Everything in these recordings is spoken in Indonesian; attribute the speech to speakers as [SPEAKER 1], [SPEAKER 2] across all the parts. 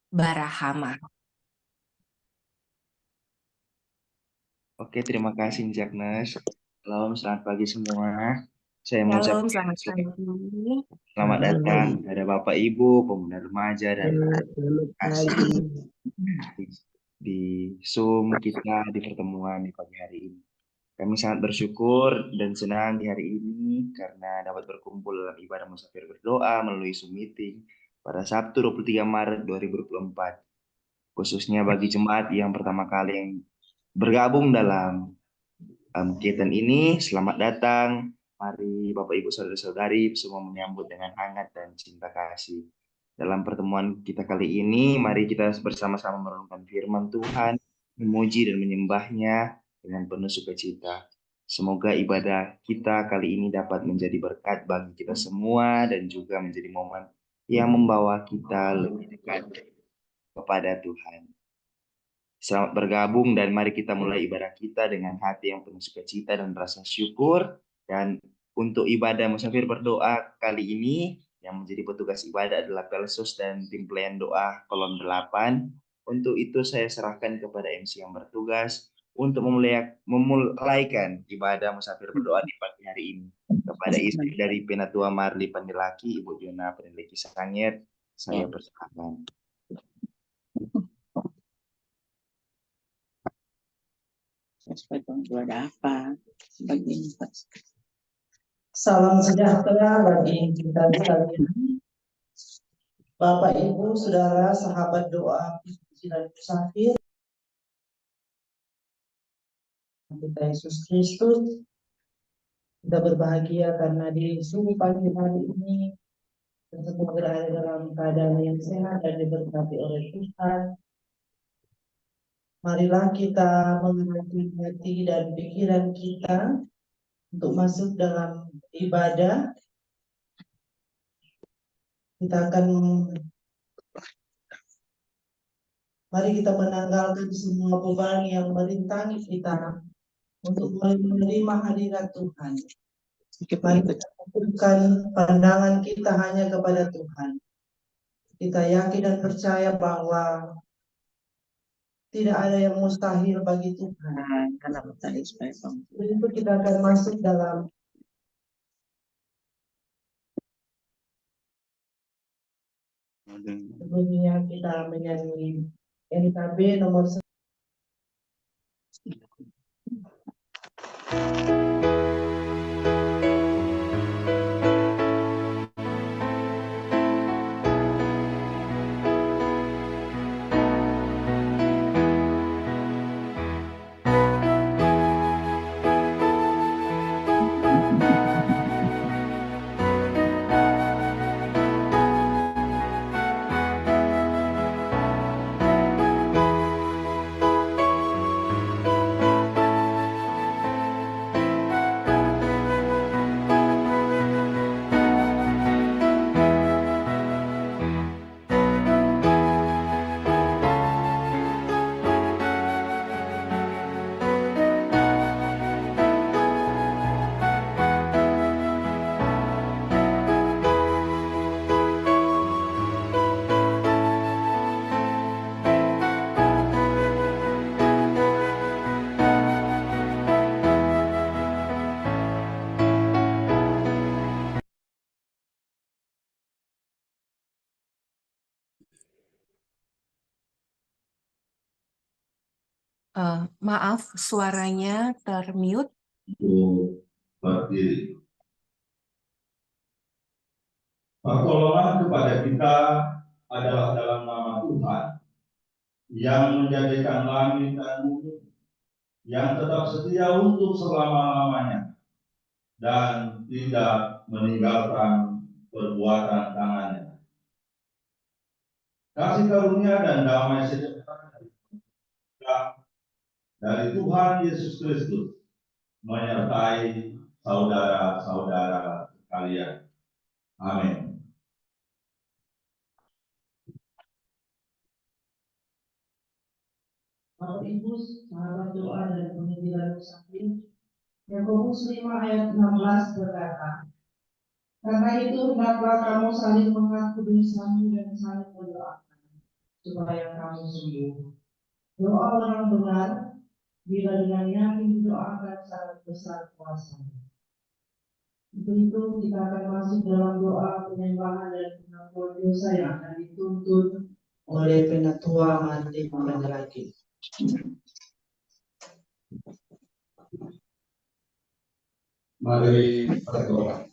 [SPEAKER 1] Barahama.
[SPEAKER 2] Oke, terima kasih Jagnes. Selamat pagi semua. Saya
[SPEAKER 1] Shalom,
[SPEAKER 2] mengucapkan
[SPEAKER 1] selamat pagi.
[SPEAKER 2] selamat datang kepada Bapak Ibu, pemuda remaja dan
[SPEAKER 3] Selamat
[SPEAKER 2] kasih
[SPEAKER 3] pagi.
[SPEAKER 2] di Zoom kita di pertemuan di pagi hari ini. Kami sangat bersyukur dan senang di hari ini karena dapat berkumpul dalam ibadah musafir berdoa melalui Zoom meeting pada Sabtu 23 Maret 2024. Khususnya bagi jemaat yang pertama kali yang bergabung dalam kegiatan ini, selamat datang. Mari Bapak Ibu Saudara-saudari semua menyambut dengan hangat dan cinta kasih. Dalam pertemuan kita kali ini, mari kita bersama-sama merenungkan firman Tuhan, memuji dan menyembahnya dengan penuh sukacita. Semoga ibadah kita kali ini dapat menjadi berkat bagi kita semua dan juga menjadi momen yang membawa kita lebih dekat kepada Tuhan. Selamat bergabung dan mari kita mulai ibadah kita dengan hati yang penuh sukacita dan rasa syukur. Dan untuk ibadah musafir berdoa kali ini yang menjadi petugas ibadah adalah Pelsos dan tim pelayan doa kolom 8. Untuk itu saya serahkan kepada MC yang bertugas untuk memulaikan ibadah musafir berdoa di pagi hari ini. Kepada istri dari Penatua Marli Pandilaki, Ibu Jona Pandilaki Sangir, saya persilahkan.
[SPEAKER 3] Ada apa? Begini, Pak.
[SPEAKER 4] Salam sejahtera bagi kita sekalian. Bapak, Ibu, Saudara, sahabat doa, dan musafir. Kita Yesus Kristus. Kita berbahagia karena di subuh pagi hari ini kita semua berada dalam keadaan yang sehat dan diberkati oleh Tuhan. Marilah kita mengerti hati dan pikiran kita untuk masuk dalam ibadah. Mari kita menanggalkan semua beban yang merintangi kita untuk menerima hadirat Tuhan. Mari kita fokuskan pandangan kita hanya kepada Tuhan. Kita yakin dan percaya bahwa tidak ada yang mustahil bagi Tuhan.
[SPEAKER 3] Karena tadi supaya
[SPEAKER 4] Itu kita akan masuk dalam sebelumnya kita menyanyi NKB nomor 1.
[SPEAKER 1] Maaf, suaranya termute.
[SPEAKER 5] Untuk berdiri. Pertolongan kepada kita adalah dalam nama Tuhan yang menjadikan langit dan bumi, yang tetap setia untuk selama-lamanya dan tidak meninggalkan perbuatan tangannya. Kasih karunia dan damai sejahtera dari Tuhan Yesus Kristus menyertai saudara-saudara sekalian. Amin.
[SPEAKER 4] Bapak Ibu, sahabat doa dan penginjilan musafir, Yakobus 5 ayat 16 berkata, karena itu hendaklah kamu saling mengaku dosamu dan saling berdoa supaya kamu sembuh. Doa orang benar bila dengan yakin didoakan sangat besar kuasanya. Itu kita akan masuk dalam doa penyembahan dan pengampunan dosa yang akan dituntun oleh Penatua Mandi lagi.
[SPEAKER 6] Mari berdoa.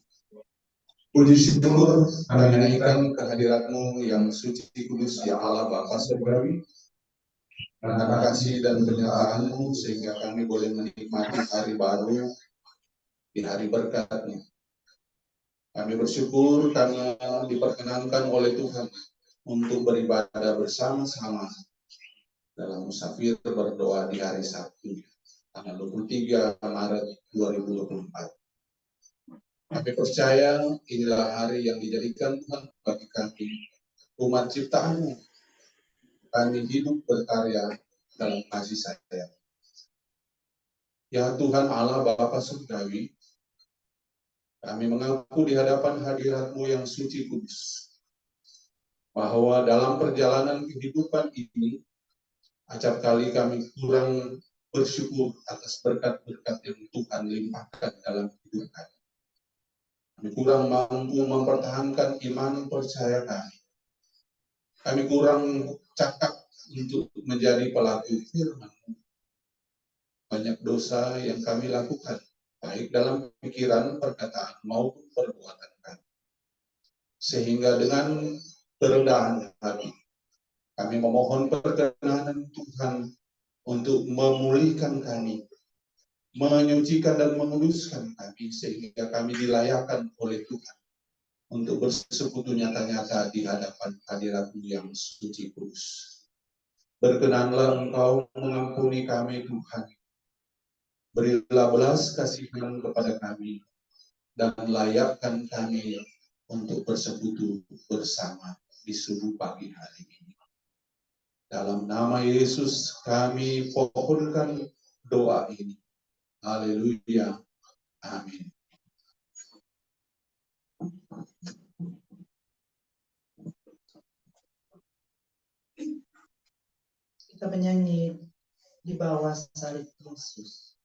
[SPEAKER 6] Puji syukur kami naikkan kehadirat-Mu yang suci kudus, ya Allah Bapa Surgawi. Karena kasih dan penyertaan-Mu sehingga kami boleh menikmati hari baru di hari berkat-Mu. Kami bersyukur karena diperkenankan oleh Tuhan untuk beribadah bersama-sama dalam musafir berdoa di hari Sabtu, tanggal 23 Maret 2024. Kami percaya inilah hari yang dijadikan Tuhan bagi kami, umat ciptaan-Mu. Kami hidup berkarya dalam kasih sayang. Ya Tuhan Allah Bapa Surgawi, kami mengaku di hadapan hadirat-Mu yang suci kudus, bahwa dalam perjalanan kehidupan ini, acap kali kami kurang bersyukur atas berkat-berkat yang Tuhan limpahkan dalam hidup kami. Kami kurang mampu mempertahankan iman percaya kami. Kami kurang cakap untuk menjadi pelaku firman-Mu. Banyak dosa yang kami lakukan, baik dalam pikiran, perkataan, maupun perbuatan kami. Sehingga dengan kerendahan hati, kami memohon perkenanan Tuhan untuk memulihkan kami, menyucikan dan menguduskan kami, sehingga kami dilayakkan oleh Tuhan untuk bersekutu nyata-nyata di hadapan hadirat-Mu yang suci kudus. Berkenanlah Engkau mengampuni kami Tuhan. Berilah belas kasihan kepada kami, dan layakkan kami untuk bersekutu bersama di subuh pagi hari ini. Dalam nama Yesus kami pohonkan doa ini. Haleluya. Amin.
[SPEAKER 4] Kita menyanyi di bawah salib Yesus.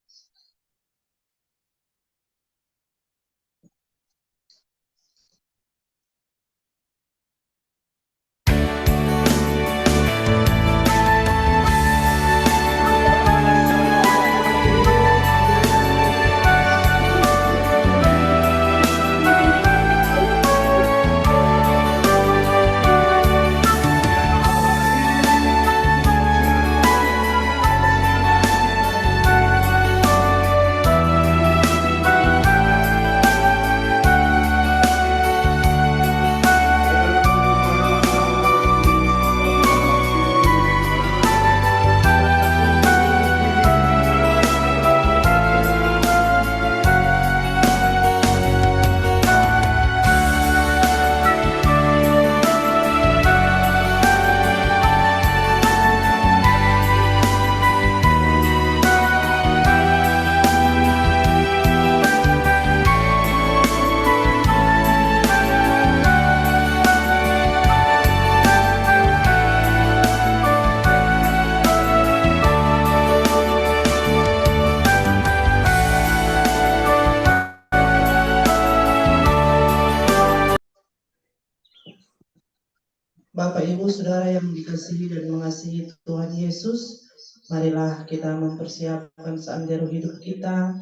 [SPEAKER 4] Bapak, Ibu, Saudara yang dikasihi dan mengasihi Tuhan Yesus, marilah kita mempersiapkan seantero hidup kita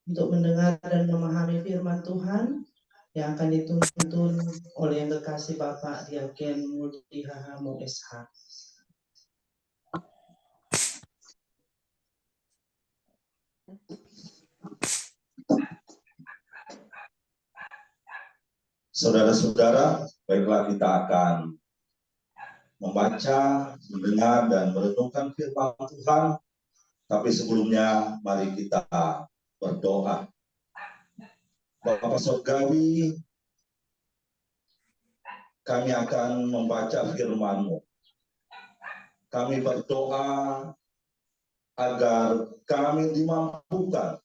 [SPEAKER 4] untuk mendengar dan memahami firman Tuhan yang akan dituntun oleh yang kekasih Bapak Diaken Multi Hahamo SH.
[SPEAKER 5] Saudara-saudara, baiklah kita akan membaca, mendengar, dan merenungkan firman Tuhan. Tapi sebelumnya, mari kita berdoa. Bapa Surgawi, kami akan membaca firman-Mu. Kami berdoa agar kami dimampukan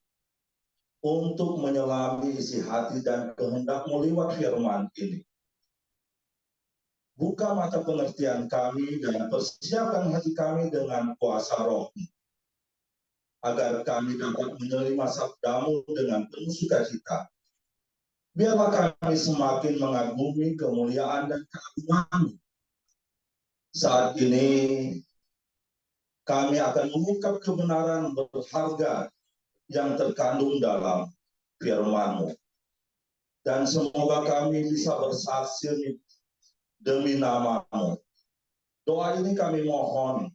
[SPEAKER 5] untuk menyelami isi hati dan kehendak-Mu lewat firman ini. buka mata pengertian kami dan persiapkan hati kami dengan kuasa Roh, agar kami dapat menerima sabdamu dengan penuh sukacita. Biarlah kami semakin mengagumi kemuliaan dan keagungan. Saat ini kami akan mengungkap kebenaran berharga yang terkandung dalam firman-Mu. Dan semoga kami bisa bersaksi demi nama-Mu. Doa ini kami mohon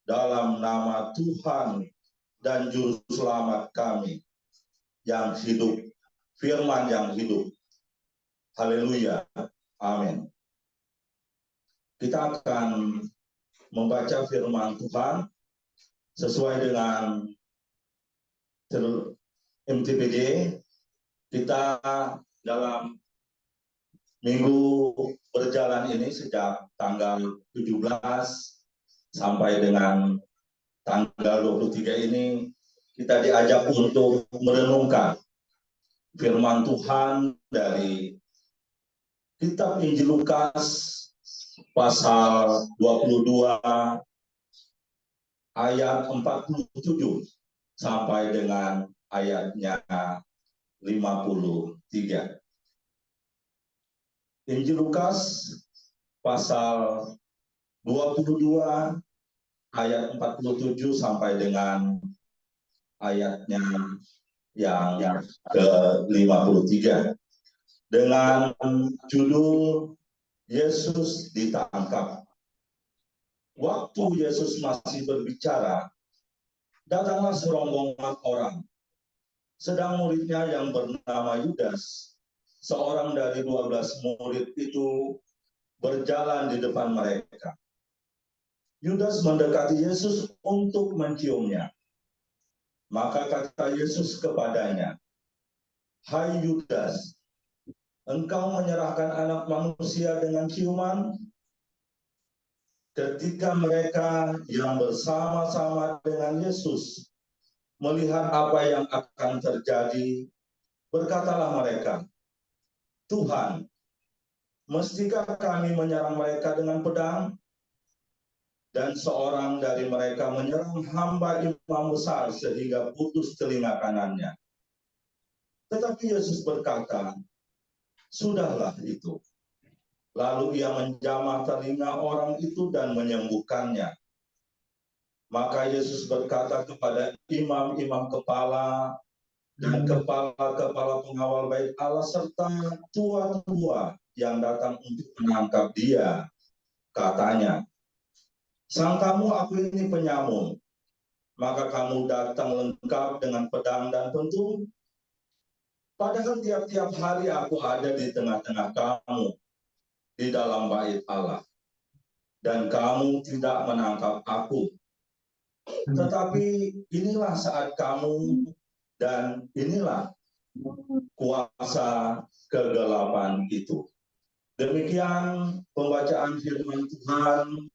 [SPEAKER 5] dalam nama Tuhan dan Juru Selamat kami yang hidup, firman yang hidup. Haleluya. Amin. Kita akan membaca firman Tuhan sesuai dengan MTPD. Kita dalam minggu berjalan ini sejak tanggal 17 sampai dengan tanggal 23 ini kita diajak untuk merenungkan firman Tuhan dari kitab Injil Lukas pasal 22 ayat 47 sampai dengan ayatnya 53. Injil Lukas pasal 22 ayat 47 sampai dengan ayatnya yang ke-53 dengan judul Yesus ditangkap. Waktu Yesus masih berbicara, datanglah serombongan orang. Sedang muridnya yang bernama Yudas, seorang dari 12 murid itu, berjalan di depan mereka. Yudas mendekati Yesus untuk menciumnya. Maka kata Yesus kepadanya, "Hai Yudas, engkau menyerahkan anak manusia dengan ciuman?" Ketika mereka yang bersama-sama dengan Yesus melihat apa yang akan terjadi, berkatalah mereka, "Tuhan, mestikah kami menyerang mereka dengan pedang?" Dan seorang dari mereka menyerang hamba imam besar sehingga putus telinga kanannya. Tetapi Yesus berkata, "Sudahlah itu." Lalu ia menjamah telinga orang itu dan menyembuhkannya. Maka Yesus berkata kepada imam-imam kepala dan kepala-kepala pengawal bait Allah serta tua-tua yang datang untuk menangkap dia, katanya, "Sangkamu aku ini penyamun, maka kamu datang lengkap dengan pedang dan pentung? Padahal tiap-tiap hari aku ada di tengah-tengah kamu di dalam bait Allah, dan kamu tidak menangkap aku. Tetapi inilah saat kamu, dan inilah kuasa kegelapan itu." Demikian pembacaan firman Tuhan.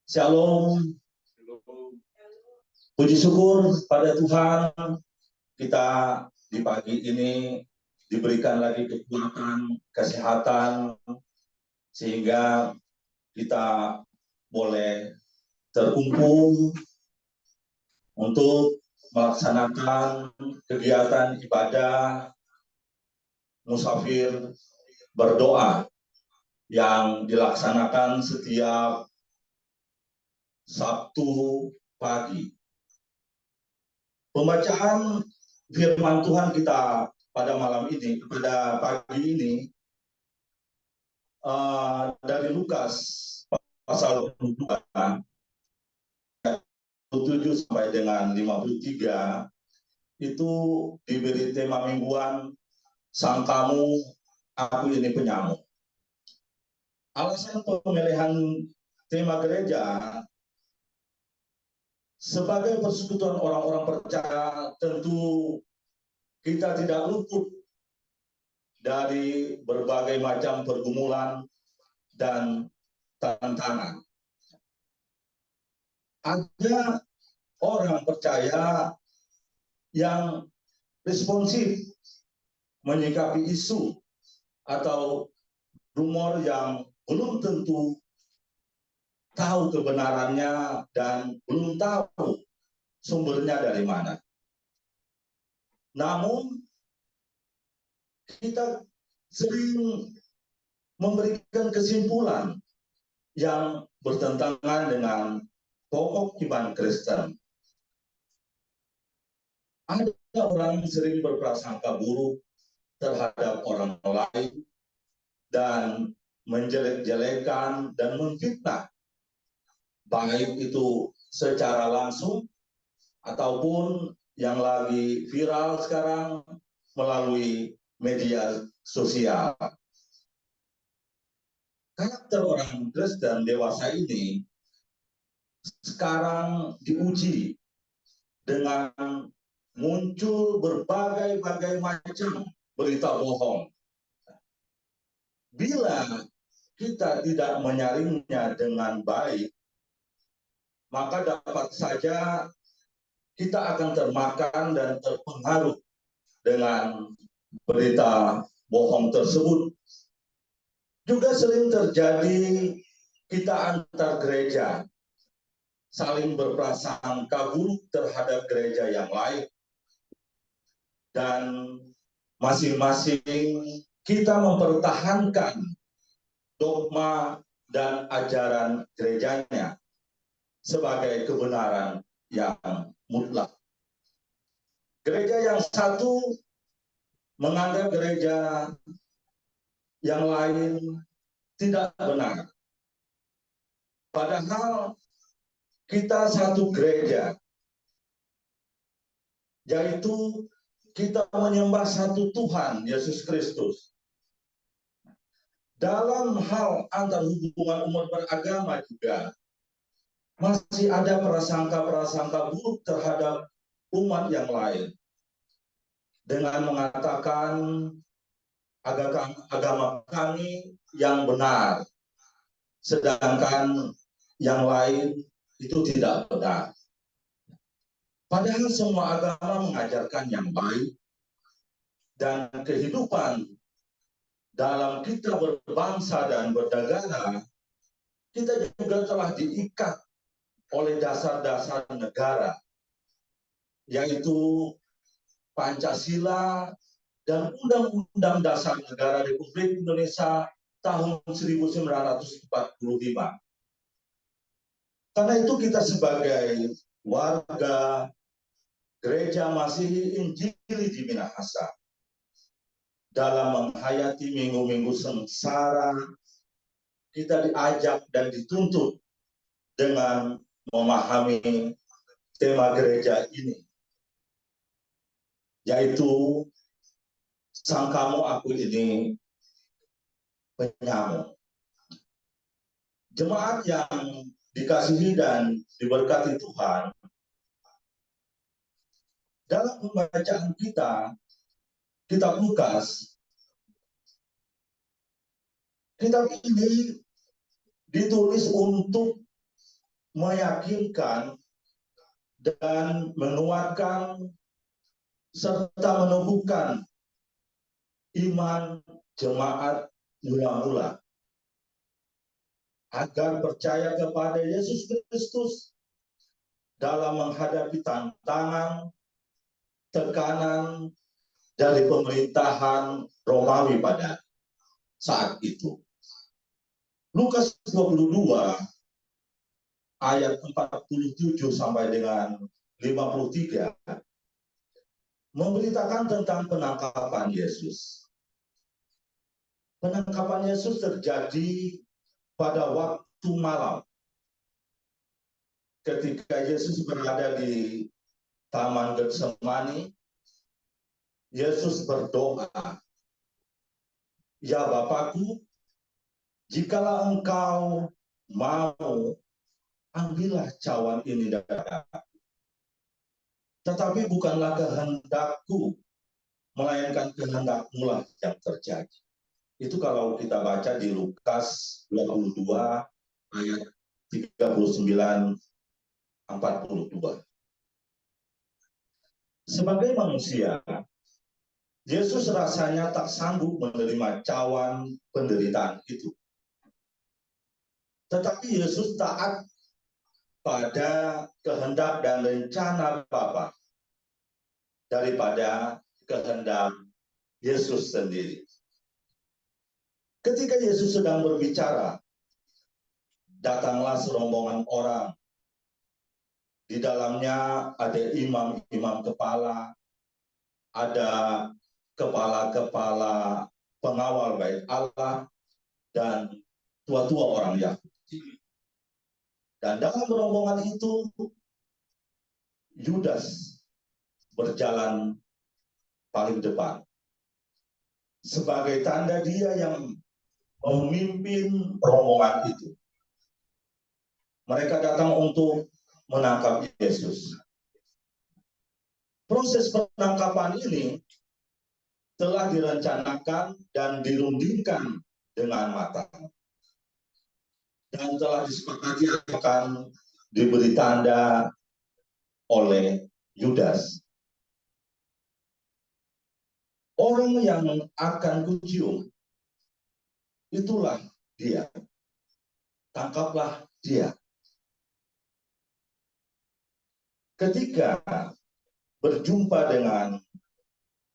[SPEAKER 5] Shalom. Puji syukur pada Tuhan, kita di pagi ini diberikan lagi kekuatan, kesehatan, sehingga kita boleh terkumpul untuk melaksanakan kegiatan ibadah musafir berdoa yang dilaksanakan setiap Sabtu pagi. Pembacaan firman Tuhan kita pada malam ini, pada pagi ini, dari Lukas pasal 22 7 sampai dengan 53 itu diberi tema mingguan, "Sangkamu aku ini penyamun." Alasan pemilihan tema gereja sebagai persekutuan orang-orang percaya, tentu kita tidak luput dari berbagai macam pergumulan dan tantangan. Ada orang percaya yang responsif menyikapi isu atau rumor yang belum tentu tahu kebenarannya dan belum tahu sumbernya dari mana. Namun kita sering memberikan kesimpulan yang bertentangan dengan pokok iman Kristen. Ada orang yang sering berprasangka buruk terhadap orang lain dan menjelek-jelekan dan memfitnah, baik itu secara langsung ataupun yang lagi viral sekarang melalui media sosial. Karakter orang Kristen dewasa ini sekarang diuji dengan muncul berbagai macam berita bohong. Bila kita tidak menyaringnya dengan baik, maka dapat saja kita akan termakan dan terpengaruh dengan berita bohong tersebut. Juga sering terjadi kita antar gereja saling berprasangka buruk terhadap gereja yang lain, dan masing-masing kita mempertahankan dogma dan ajaran gerejanya sebagai kebenaran yang mutlak. Gereja yang satu menganggap gereja yang lain tidak benar. Padahal kita satu gereja, yaitu kita menyembah satu Tuhan, Yesus Kristus. Dalam hal antar hubungan umat beragama juga, masih ada prasangka-prasangka buruk terhadap umat yang lain. Dengan mengatakan agama kami yang benar, sedangkan yang lain itu tidak benar. Padahal semua agama mengajarkan yang baik, dan kehidupan dalam kita berbangsa dan bernegara, kita juga telah diikat oleh dasar-dasar negara, yaitu Pancasila dan Undang-Undang Dasar Negara Republik Indonesia tahun 1945. Karena itu kita sebagai warga Gereja Masihi Injili di Minahasa, dalam menghayati minggu-minggu sengsara, kita diajak dan dituntut dengan memahami tema gereja ini, yaitu sang kamu aku ini penyamuk. Jemaat yang dikasihi dan diberkati Tuhan, dalam pembacaan kita, kitab Lukas, kitab ini ditulis untuk meyakinkan dan menguatkan serta menumbuhkan iman jemaat mula-mula agar percaya kepada Yesus Kristus dalam menghadapi tantangan, tekanan dari pemerintahan Romawi pada saat itu. Lukas 22 ayat 47 sampai dengan 53 memberitakan tentang penangkapan Yesus. Penangkapan Yesus terjadi pada waktu malam ketika Yesus berada di Taman Getsemani. Yesus berdoa, "Ya Bapakku, jikalau Engkau mau, ambillah cawan ini dari aku. Tetapi bukanlah kehendakku, melainkan kehendak-Mu lah yang terjadi." Itu kalau kita baca di Lukas 22 ayat 39-42. Sebagai manusia, Yesus rasanya tak sanggup menerima cawan penderitaan itu. Tetapi Yesus taat pada kehendak dan rencana Bapa daripada kehendak Yesus sendiri. Ketika Yesus sedang berbicara, datanglah serombongan orang. Di dalamnya ada imam-imam kepala, ada kepala-kepala pengawal bait Allah, dan tua-tua orang Yahudi. Dan dalam rombongan itu, Yudas berjalan paling depan. Sebagai tanda dia yang memimpin rombongan itu. Mereka datang untuk menangkap Yesus. Proses penangkapan ini telah direncanakan dan dirundingkan dengan matang. Dan telah disepakati akan diberi tanda oleh Yudas. Orang yang akan kucium, itulah dia. Tangkaplah dia. Ketika berjumpa dengan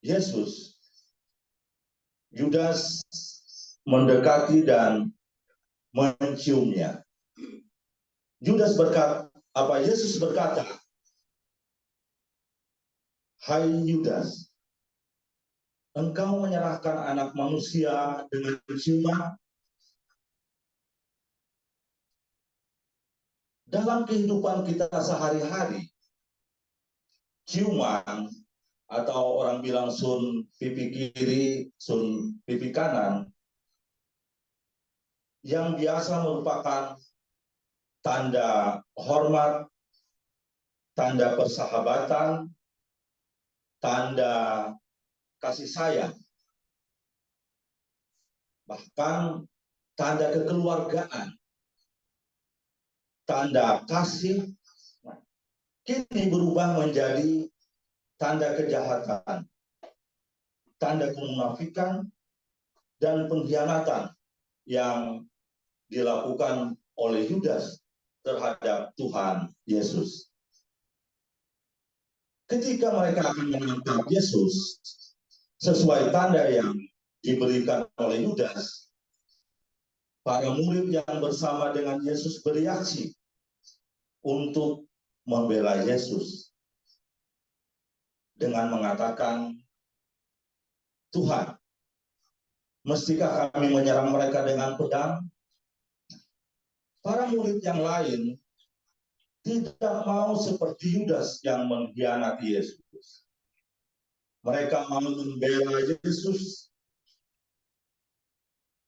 [SPEAKER 5] Yesus, Yudas mendekati dan menciumnya. Yesus berkata, "Hai Yudas, engkau menyerahkan anak manusia dengan ciuman?" Dalam kehidupan kita sehari-hari, ciuman atau orang bilang sun pipi kiri, sun pipi kanan, yang biasa merupakan tanda hormat, tanda persahabatan, tanda kasih sayang, bahkan tanda kekeluargaan, tanda kasih, kini berubah menjadi tanda kejahatan, tanda kemunafikan, dan pengkhianatan yang dilakukan oleh Yudas terhadap Tuhan Yesus. Ketika mereka akan menangkap Yesus sesuai tanda yang diberikan oleh Yudas, para murid yang bersama dengan Yesus bereaksi untuk membela Yesus dengan mengatakan, "Tuhan, mestikah kami menyerang mereka dengan pedang?" Para murid yang lain tidak mau seperti Yudas yang mengkhianati Yesus. Mereka mau membela Yesus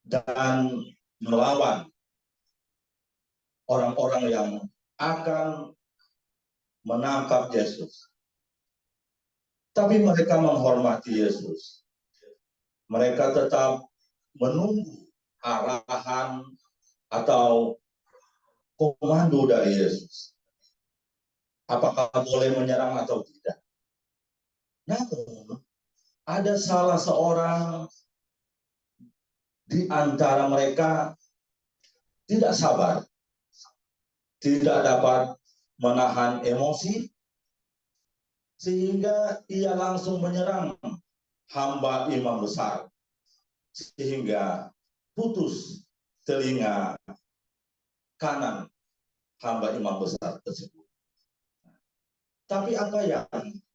[SPEAKER 5] dan melawan orang-orang yang akan menangkap Yesus. Tapi mereka menghormati Yesus. Mereka tetap menunggu arahan atau komando dari Yesus. Apakah boleh menyerang atau tidak? Namun, ada salah seorang di antara mereka tidak sabar, tidak dapat menahan emosi, sehingga ia langsung menyerang hamba imam besar, sehingga putus telinga kanan hamba imam besar tersebut. Tapi apa yang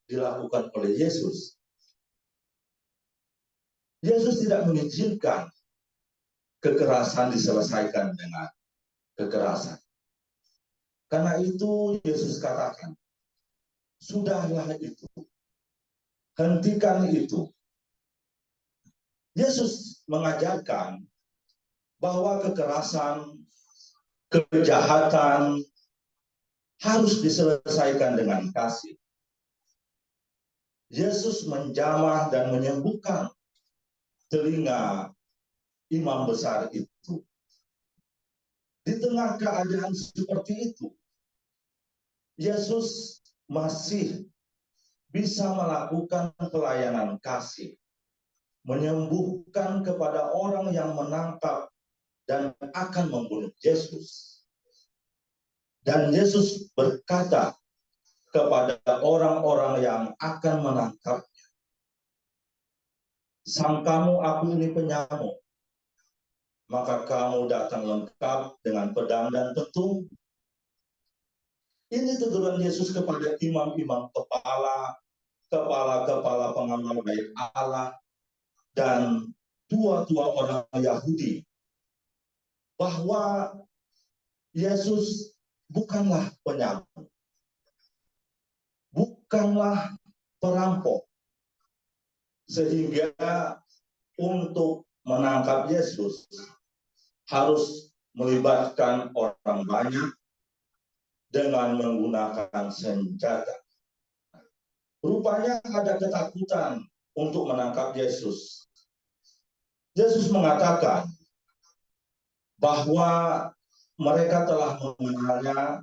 [SPEAKER 5] dilakukan oleh Yesus? Yesus tidak mengizinkan kekerasan diselesaikan dengan kekerasan. Karena itu Yesus katakan, "Sudahlah itu, hentikan itu." Yesus mengajarkan bahwa kekerasan, kejahatan harus diselesaikan dengan kasih. Yesus menjamah dan menyembuhkan telinga imam besar itu. Di tengah keadaan seperti itu, Yesus masih bisa melakukan pelayanan kasih, menyembuhkan kepada orang yang menangkap dan akan membunuh Yesus. Dan Yesus berkata kepada orang-orang yang akan menangkapnya, "Sangkamu aku ini penyamuk, maka kamu datang lengkap dengan pedang dan petung." Ini teguran Yesus kepada imam-imam kepala-kepala pengamal baik Allah, dan tua-tua orang Yahudi, bahwa Yesus bukanlah penyamuk, bukanlah perampok, sehingga untuk menangkap Yesus harus melibatkan orang banyak dengan menggunakan senjata. Rupanya ada ketakutan untuk menangkap Yesus. Yesus mengatakan bahwa mereka telah mengenalnya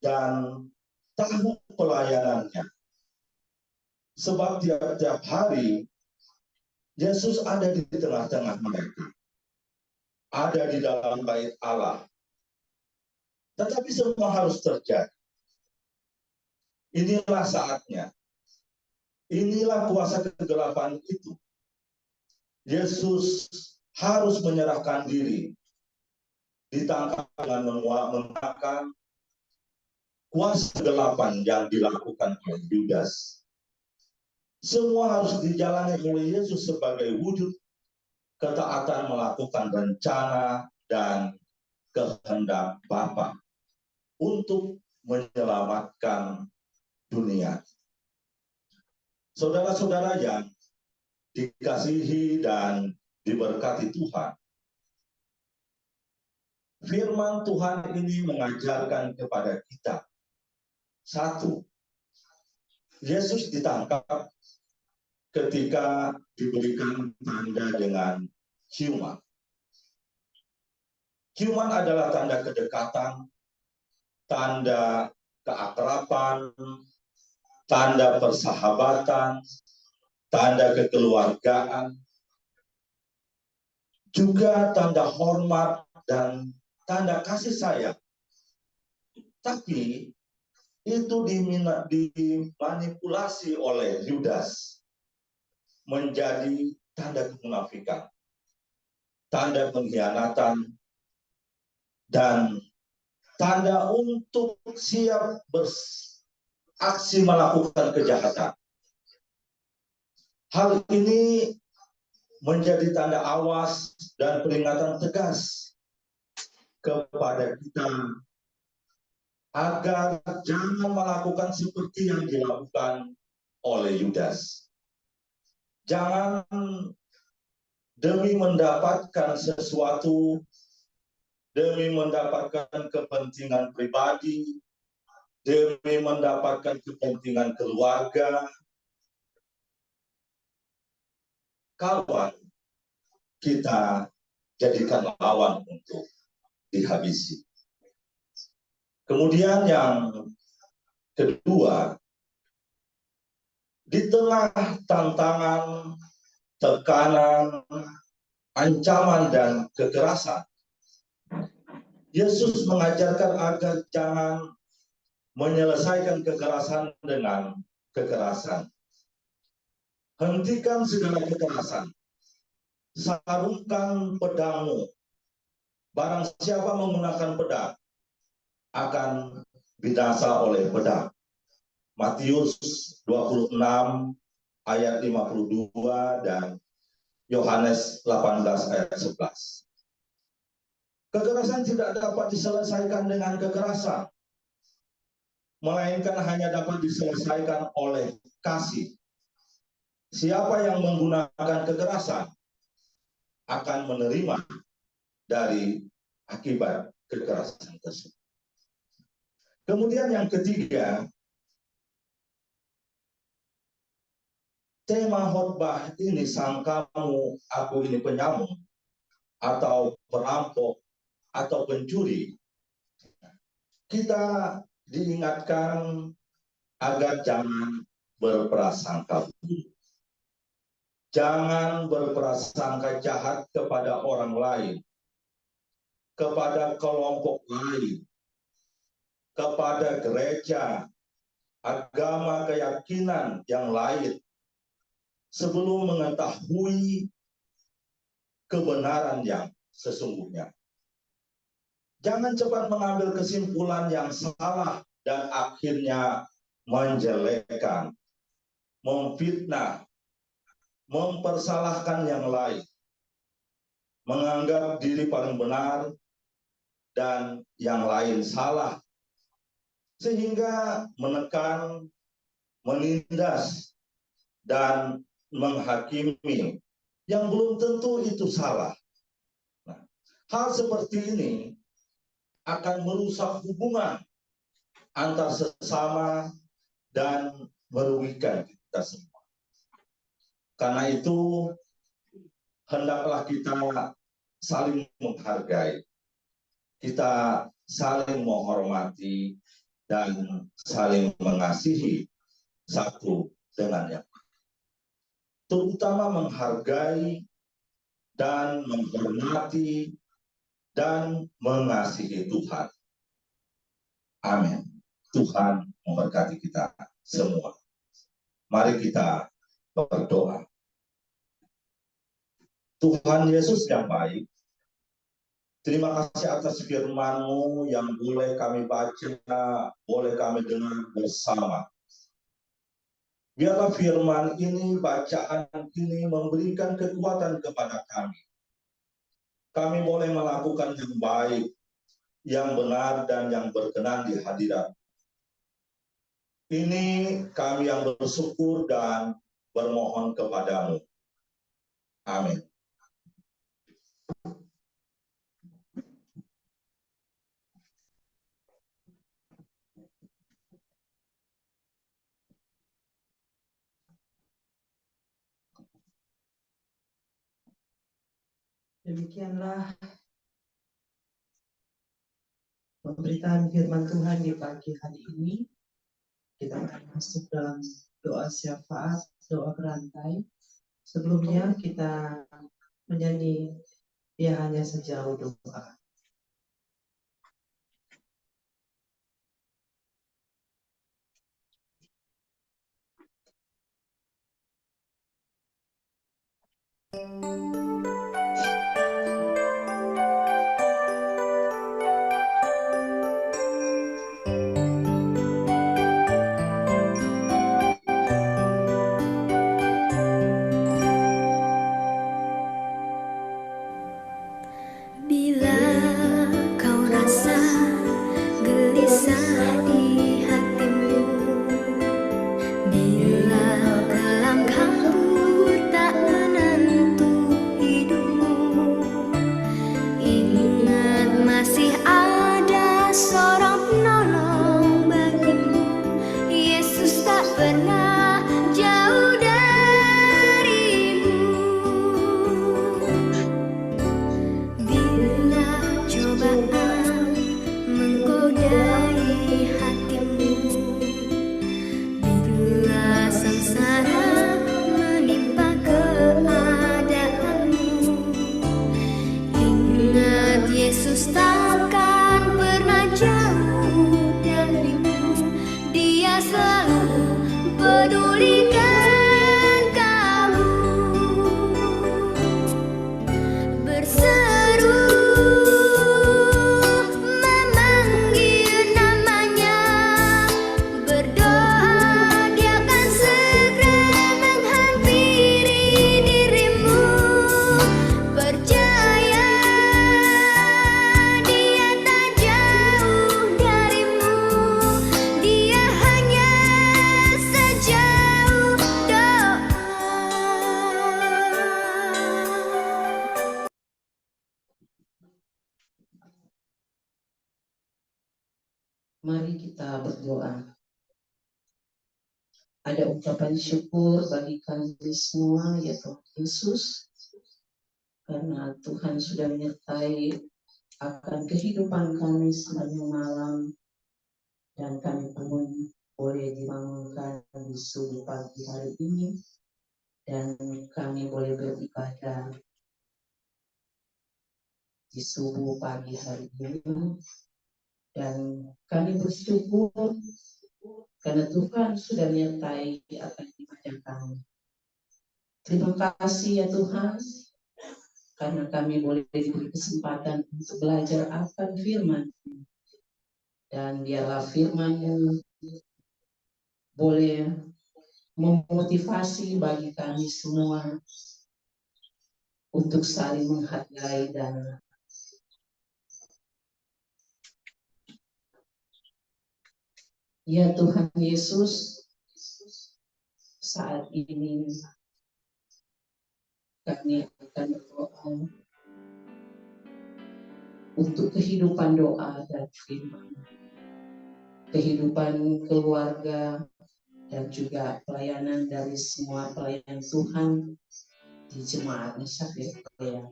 [SPEAKER 5] dan tahu pelayanannya. Sebab tiap-tiap hari Yesus ada di tengah-tengah mereka, ada di dalam bait Allah. Tetapi semua harus terjadi. Inilah saatnya. Inilah kuasa kegelapan itu. Yesus harus menyerahkan diri, ditangkap dengan menggunakan kuasa kegelapan yang dilakukan oleh Yudas. Semua harus dijalani oleh Yesus sebagai wujud ketaatan melakukan rencana dan kehendak Bapa untuk menyelamatkan dunia. Saudara-saudara yang dikasihi dan diberkati Tuhan, firman Tuhan ini mengajarkan kepada kita, satu, Yesus ditangkap ketika diberikan tanda dengan ciuman. Ciuman adalah tanda kedekatan, tanda keakraban, tanda persahabatan, tanda kekeluargaan, juga tanda hormat dan tanda kasih sayang. Tapi itu dimanipulasi oleh Yudas menjadi tanda kemunafikan, tanda pengkhianatan, dan tanda untuk siap beraksi melakukan kejahatan. Hal ini menjadi tanda awas dan peringatan tegas kepada kita agar jangan melakukan seperti yang dilakukan oleh Yudas. Jangan demi mendapatkan sesuatu, demi mendapatkan kepentingan pribadi, demi mendapatkan kepentingan keluarga, kawan kita jadikan lawan untuk dihabisi. Kemudian yang kedua, di tengah tantangan, tekanan, ancaman, dan kekerasan, Yesus mengajarkan agar jangan menyelesaikan kekerasan dengan kekerasan. Hentikan segala kekerasan. Sarungkan pedangmu. Barang siapa menggunakan pedang akan binasa oleh pedang. Matius 26 ayat 52 dan Yohanes 18 ayat 11. Kekerasan tidak dapat diselesaikan dengan kekerasan, melainkan hanya dapat diselesaikan oleh kasih. Siapa yang menggunakan kekerasan akan menerima dari akibat kekerasan tersebut. Kemudian yang ketiga, tema khotbah ini, sangkamu aku ini penyamuk atau perampok atau pencuri, kita diingatkan agar jangan berprasangka buruk. Jangan berprasangka jahat kepada orang lain. kepada kelompok lain, kepada gereja, agama, keyakinan yang lain, sebelum mengetahui kebenaran yang sesungguhnya. Jangan cepat mengambil kesimpulan yang salah dan akhirnya menjelekkan, memfitnah, mempersalahkan yang lain, menganggap diri paling benar dan yang lain salah, sehingga menekan, menindas, dan menghakimi yang belum tentu itu salah. Nah, hal seperti ini akan merusak hubungan antar sesama dan merugikan kita semua. Karena itu, hendaklah kita saling menghargai, kita saling menghormati, dan saling mengasihi satu dengan yang lain. Terutama menghargai dan menghormati dan mengasihi Tuhan. Amin. Tuhan memberkati kita semua. Mari kita berdoa. Tuhan Yesus yang baik, terima kasih atas firman-Mu yang boleh kami baca, boleh kami dengar bersama. Biarlah firman ini, bacaan ini memberikan kekuatan kepada kami. Kami boleh melakukan yang baik, yang benar, dan yang berkenan di hadirat. Ini kami yang bersyukur dan bermohon kepadamu. Amin.
[SPEAKER 4] Demikianlah pemberitaan firman Tuhan di pagi hari ini. Kita akan masuk dalam doa syafaat, doa berantai. Sebelumnya kita menyanyi Dia Hanya Sejauh Doa.
[SPEAKER 7] Bila kau rasa gelisah di hatimu, bila kelangkahmu tak menentu hidupmu, ingat masih ada seorang penolong bagimu. Yesus tak pernah jauh darimu. Bila cobaan menggodai hatimu, bila sengsara menimpa keadaanmu, ingat Yesus takkan pernah jauh darimu. Dia selalu pedulikan kamu. Berseru memanggil namanya, berdoa Dia akan segera menghampiri dirimu. Percaya Dia tak jauh darimu. Dia hanya sejauh doa.
[SPEAKER 4] Mari kita berdoa. Ada ucapan syukur bagi kami semua, ya Tuhan Yesus, karena Tuhan sudah menyertai akan kehidupan kami sepanjang malam, dan kami pun boleh dibangunkan di subuh pagi hari ini, dan kami boleh beribadah
[SPEAKER 8] di subuh pagi hari ini. Dan kami bersyukur karena Tuhan sudah menyertai akan ibadah kami. Terima kasih ya Tuhan, karena kami boleh diberi kesempatan untuk belajar akan firman. Dan biarlah firman-Mu boleh memotivasi bagi kami semua untuk saling menghargai dan ya Tuhan Yesus, saat ini kami akan berdoa untuk kehidupan doa dan firman, kehidupan keluarga, dan juga pelayanan dari semua pelayan Tuhan di Jemaat Musafir Korea,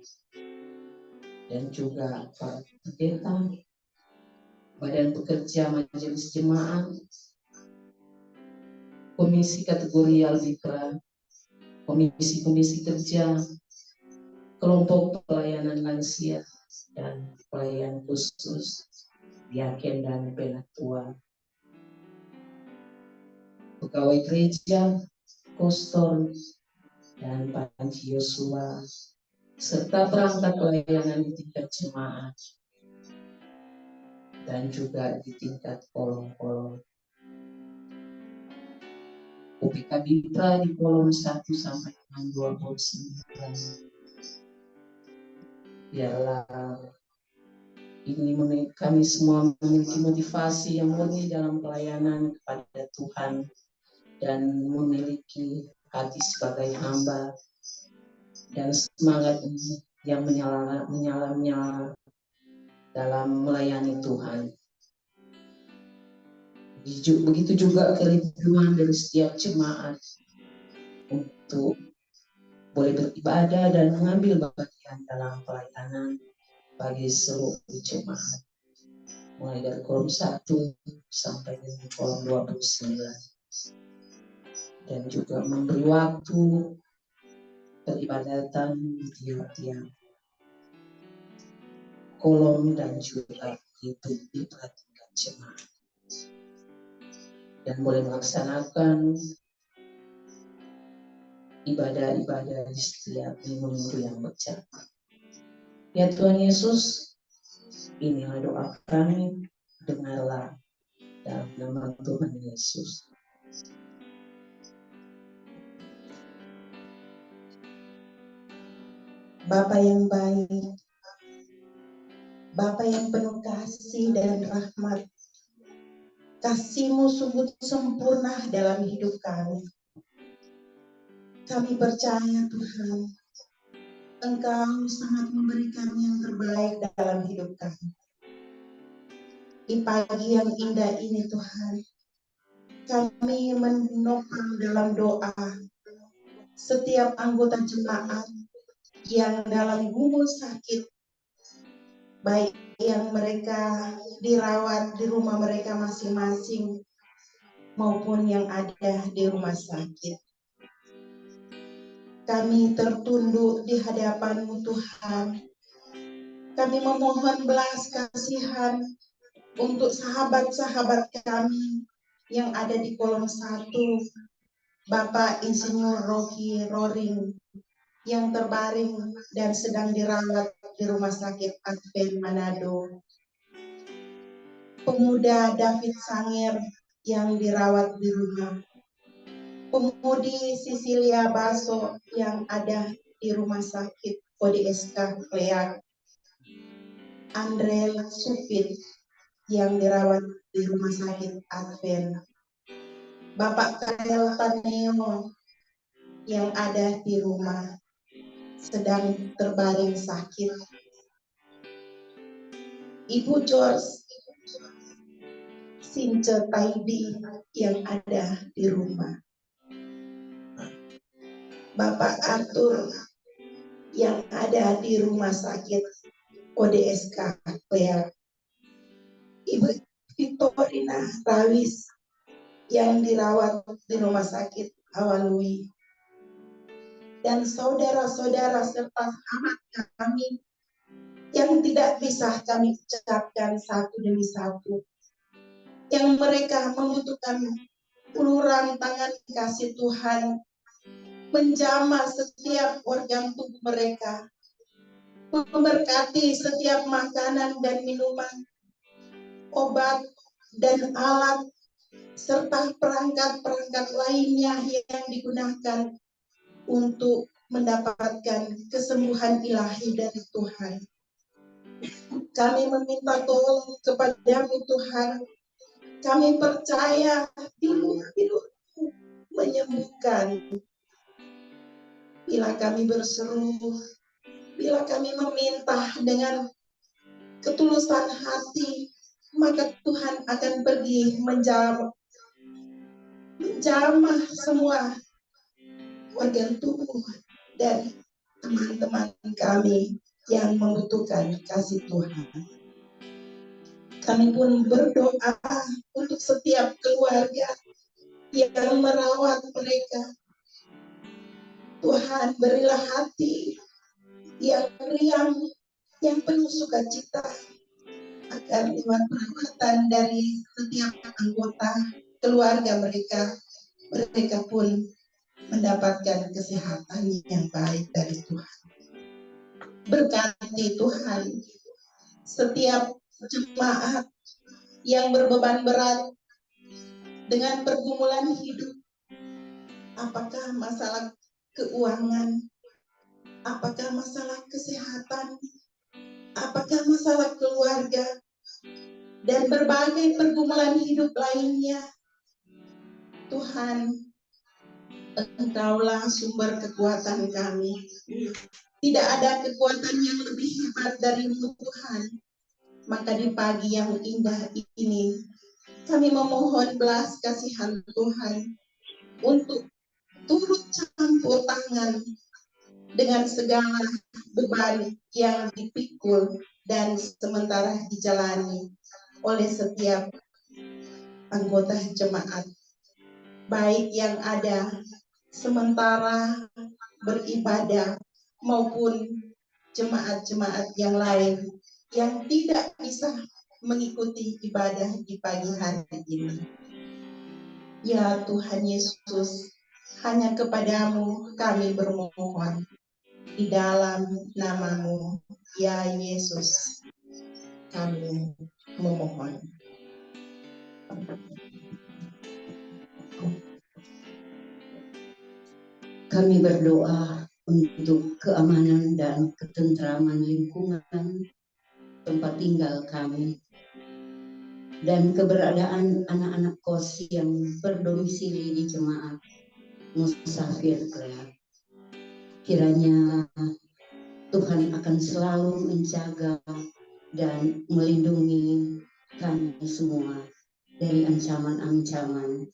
[SPEAKER 8] dan juga para pendeta, badan pekerja majelis jemaat, komisi kategori Albikra, komisi-komisi kerja, kelompok pelayanan lansia, dan pelayan khusus, diaken dan penatua, pegawai gereja, kostor, dan Panji Yosua, serta perangkat pelayanan di tingkat jemaat, dan juga di tingkat kolom-kolom. UPK Mitra di kolom 1 sampai dengan 29. Biarlah ini kami semua memiliki motivasi yang murni dalam pelayanan kepada Tuhan dan memiliki hati sebagai hamba dan semangat yang menyala dalam melayani Tuhan. Begitu juga kerinduan dari setiap jemaat untuk boleh beribadah dan mengambil bagian dalam pelayanan bagi seluruh jemaat, mulai dari kolom 1 sampai dengan kolom 29, dan juga memberi waktu peribadatan di tiap-tiap kolom dan juga hidup di tingkat jemaat, dan boleh melaksanakan ibadah-ibadah di setiap minggu yang berjalan. Ya Tuhan Yesus, inilah doa kami, dengarlah dalam nama Tuhan Yesus.
[SPEAKER 4] Bapa yang baik, Bapa yang penuh kasih dan rahmat, kasih-Mu sungguh sempurna dalam hidup kami. Kami percaya Tuhan, Engkau sangat memberikan yang terbaik dalam hidup kami. Di pagi yang indah ini Tuhan, kami menopang dalam doa setiap anggota jemaat yang dalam gumul sakit, baik yang mereka dirawat di rumah mereka masing-masing maupun yang ada di rumah sakit. Kami tertunduk di hadapan-Mu Tuhan. Kami memohon belas kasihan untuk sahabat-sahabat kami yang ada di kolom 1, Bapak Insinyur Rocky Roring yang terbaring dan sedang dirawat di Rumah Sakit Advent Manado. Pemuda David Sanger yang dirawat di rumah. Pemudi Sisilia Baso yang ada di Rumah Sakit ODSK Kleak. Andre Supit yang dirawat di Rumah Sakit Advent. Bapak Karel Taneo yang ada di rumah sedang terbaring sakit. Ibu George Since Taidi yang ada di rumah. Bapak Arthur yang ada di Rumah Sakit ODSK Kleak. Ibu Victorina Rawis yang dirawat di Rumah Sakit Awalui. Dan saudara-saudara serta sahabat kami yang tidak bisa kami ucapkan satu demi satu, yang mereka membutuhkan uluran tangan kasih Tuhan menjamah setiap organ tubuh mereka, memberkati setiap makanan dan minuman, obat dan alat, serta perangkat-perangkat lainnya yang digunakan untuk mendapatkan kesembuhan ilahi dari Tuhan. Kami meminta tolong kepadamu Tuhan. Kami percaya Ibu menyembuhkan. Bila kami berseru, bila kami meminta dengan ketulusan hati, maka Tuhan akan pergi menjamah semua organ tubuh dari teman-teman kami yang membutuhkan kasih Tuhan. Kami pun berdoa untuk setiap keluarga yang merawat mereka. Tuhan, berilah hati yang riang, yang penuh sukacita, agar lewat perawatan dari setiap anggota keluarga mereka, mereka pun mendapatkan kesehatan yang baik dari Tuhan. Berkati Tuhan setiap jemaat yang berbeban berat dengan pergumulan hidup, apakah masalah keuangan, apakah masalah kesehatan, apakah masalah keluarga, dan berbagai pergumulan hidup lainnya. Tuhan, Engkaulah sumber kekuatan kami. Tidak ada kekuatan yang lebih hebat dari-Mu Tuhan. Maka di pagi yang indah ini, kami memohon belas kasihan Tuhan untuk turut campur tangan dengan segala beban yang dipikul dan sementara dijalani oleh setiap anggota jemaat, baik yang ada sementara beribadah maupun jemaat-jemaat yang lain yang tidak bisa mengikuti ibadah di pagi hari ini. Ya Tuhan Yesus, hanya kepadamu kami bermohon, di dalam nama-Mu, ya Yesus, kami memohon.
[SPEAKER 9] Kami berdoa untuk keamanan dan ketentraman lingkungan tempat tinggal kami dan keberadaan anak-anak kos yang berdomisili di jemaat Musafir Kleak. Kiranya Tuhan akan selalu menjaga dan melindungi kami semua dari ancaman-ancaman,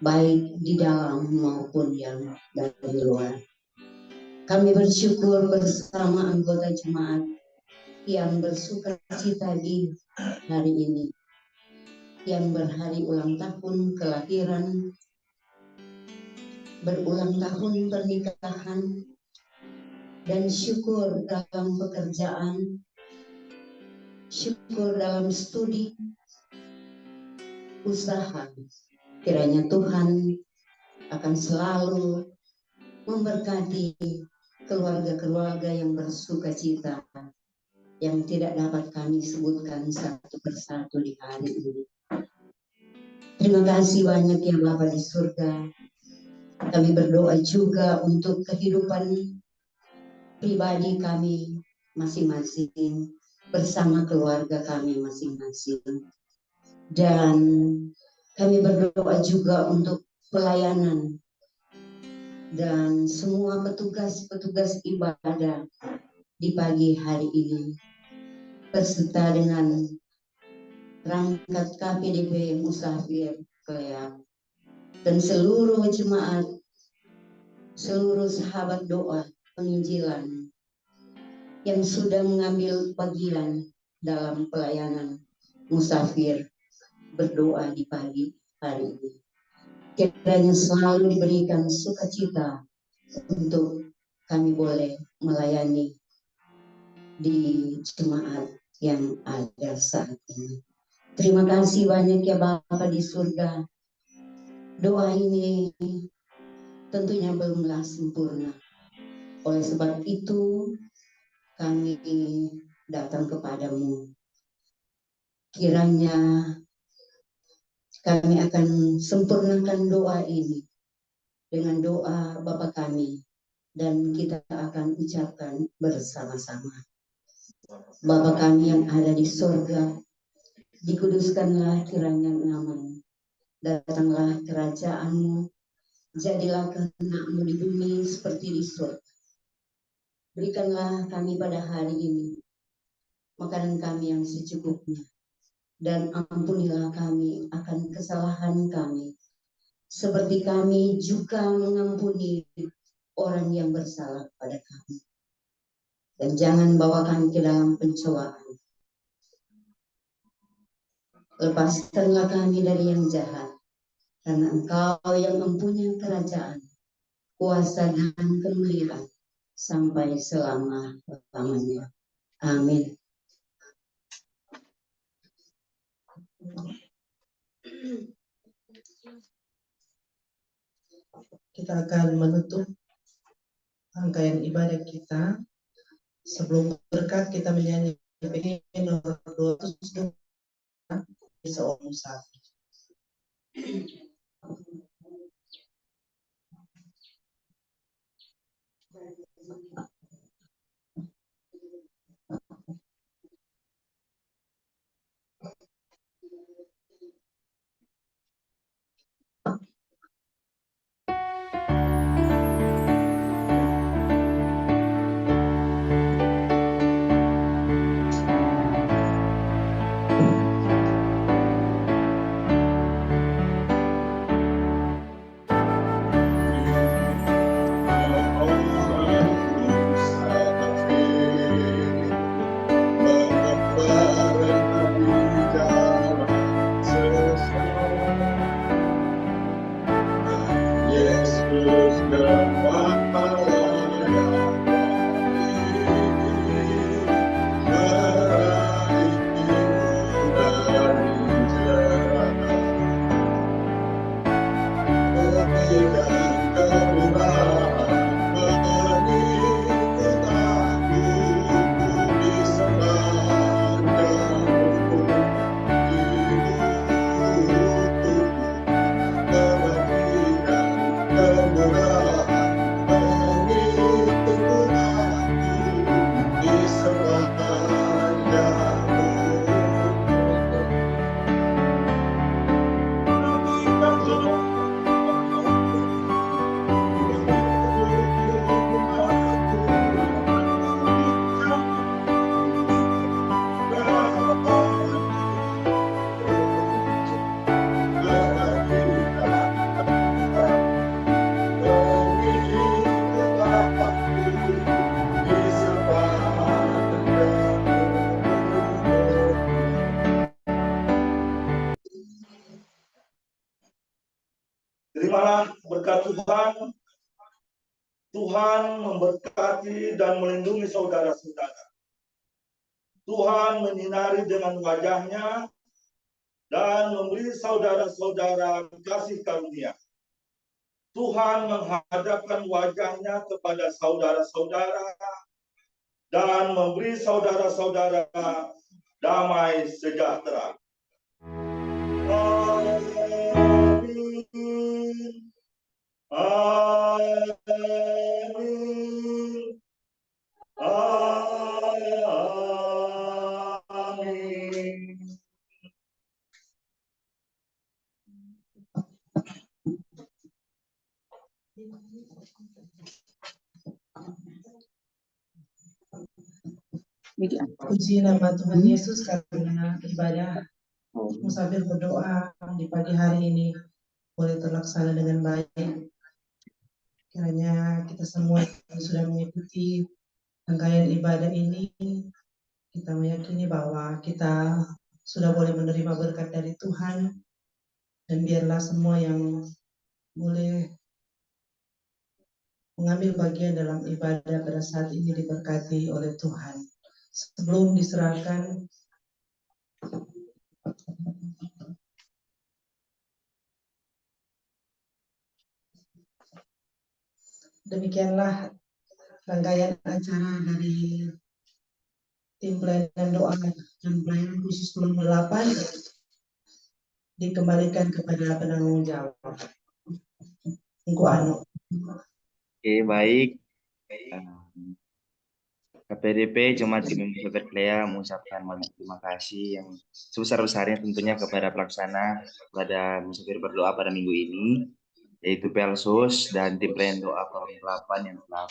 [SPEAKER 9] baik di dalam maupun yang dari luar. Kami bersyukur bersama anggota jemaat yang bersukacita di hari ini, yang berhari ulang tahun kelahiran, berulang tahun pernikahan, dan syukur dalam pekerjaan, syukur dalam studi, usaha. Kiranya Tuhan akan selalu memberkati keluarga-keluarga yang bersukacita, yang tidak dapat kami sebutkan satu persatu di hari ini. Terima kasih banyak ya Bapa di surga. Kami berdoa juga untuk kehidupan pribadi kami masing-masing bersama keluarga kami masing-masing. Dan kami berdoa juga untuk pelayanan dan semua petugas-petugas ibadah di pagi hari ini, beserta dengan perangkat KPDP Musafir Kleak dan seluruh jemaat, seluruh sahabat doa penginjilan yang sudah mengambil bagian dalam pelayanan Musafir berdoa di pagi hari ini. Kiranya selalu diberikan sukacita untuk kami boleh melayani di jemaat yang ada saat ini. Terima kasih banyak ya Bapa di surga. Doa ini tentunya belumlah sempurna. Oleh sebab itu kami datang kepadamu. Kiranya kami akan sempurnakan doa ini dengan doa Bapa kami. Dan kita akan ucapkan bersama-sama. Bapa kami yang ada di surga, dikuduskanlah kiranya namamu. Datanglah kerajaanmu, jadilah kehendak-mu di bumi seperti di surga. Berikanlah kami pada hari ini makanan kami yang secukupnya, dan ampunilah kami akan kesalahan kami, seperti kami juga mengampuni orang yang bersalah pada kami. Dan jangan bawa kami ke dalam pencobaan. Lepaskanlah kami dari yang jahat, karena Engkau yang mempunyai kerajaan, kuasa dan kemuliaan sampai selama-lamanya. Amin.
[SPEAKER 4] Kita akan menutup rangkaian ibadah kita. Sebelum berkat kita menyanyi PG nomor 202 seorang musafir.
[SPEAKER 5] Terimalah berkat Tuhan. Tuhan memberkati dan melindungi saudara-saudara. Tuhan menyinari dengan wajah-Nya dan memberi saudara-saudara kasih karunia. Tuhan menghadapkan wajah-Nya kepada saudara-saudara dan memberi saudara-saudara damai sejahtera. Amin. Amin. Amin.
[SPEAKER 4] Puji nama Tuhan Yesus karena ibadah musafir berdoa di pagi hari ini boleh terlaksana dengan baik. Kiranya kita semua yang sudah mengikuti rangkaian ibadah ini, kita meyakini bahwa kita sudah boleh menerima berkat dari Tuhan, dan biarlah semua yang boleh mengambil bagian dalam ibadah pada saat ini diberkati oleh Tuhan. sebelum diserahkan. Demikianlah rangkaian acara dari tim pelayanan doa dan pelayanan khusus Pulau 8 dikembalikan kepada penanggung jawab. Engku Anu.
[SPEAKER 2] Oke, baik. KPDP Jemaat Kemim Berkelea mengucapkan banyak terima kasih yang sebesar-besarnya tentunya kepada pelaksana pada musafir berdoa pada minggu ini, yaitu Pelsus dan tim pelayanan doa Kolom 8 yang telah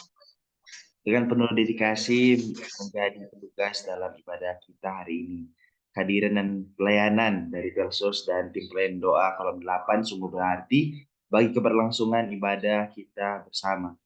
[SPEAKER 2] dengan penuh dedikasi menjadi petugas dalam ibadah kita hari ini. Kehadiran dan pelayanan dari Pelsus dan tim pelayanan doa Kolom 8 sungguh berarti bagi keberlangsungan ibadah kita bersama.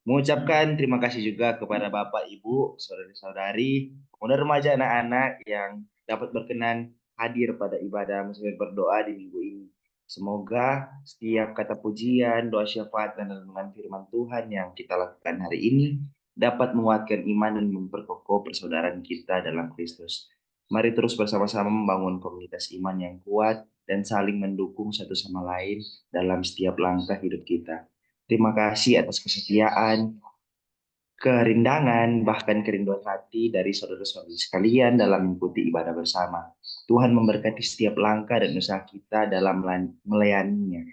[SPEAKER 2] Mengucapkan terima kasih juga kepada Bapak, Ibu, saudari-saudari, pemuda remaja, anak-anak yang dapat berkenan hadir pada ibadah musafir berdoa di minggu ini. Semoga setiap kata pujian, doa syafaat, dan renungan firman Tuhan yang kita lakukan hari ini dapat menguatkan iman dan memperkokoh persaudaraan kita dalam Kristus. Mari terus bersama-sama membangun komunitas iman yang kuat dan saling mendukung satu sama lain dalam setiap langkah hidup kita. Terima kasih atas kesetiaan, kerindangan, bahkan kerinduan hati dari saudara-saudari sekalian dalam mengikuti ibadah bersama. Tuhan memberkati setiap langkah dan usaha kita dalam melayaninya.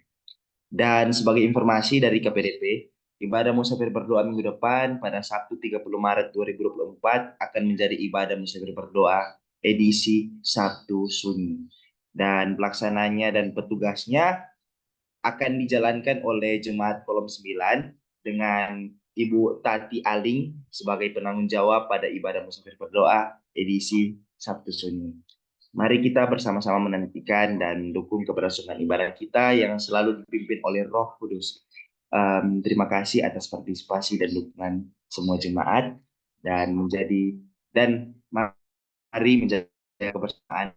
[SPEAKER 2] Dan sebagai informasi dari KPDP, ibadah musafir berdoa minggu depan pada Sabtu 30 Maret 2024 akan menjadi ibadah musafir berdoa edisi Sabtu Sunyi. Dan pelaksananya dan petugasnya akan dijalankan oleh Jemaat Kolom 9 dengan Ibu Tati Aling sebagai penanggung jawab pada ibadah musafir berdoa edisi Sabtu Sunyi. Mari kita bersama-sama menantikan dan dukung keberlangsungan ibadah kita yang selalu dipimpin oleh Roh Kudus. Terima kasih atas partisipasi dan dukungan semua jemaat dan mari menjaga kebersamaan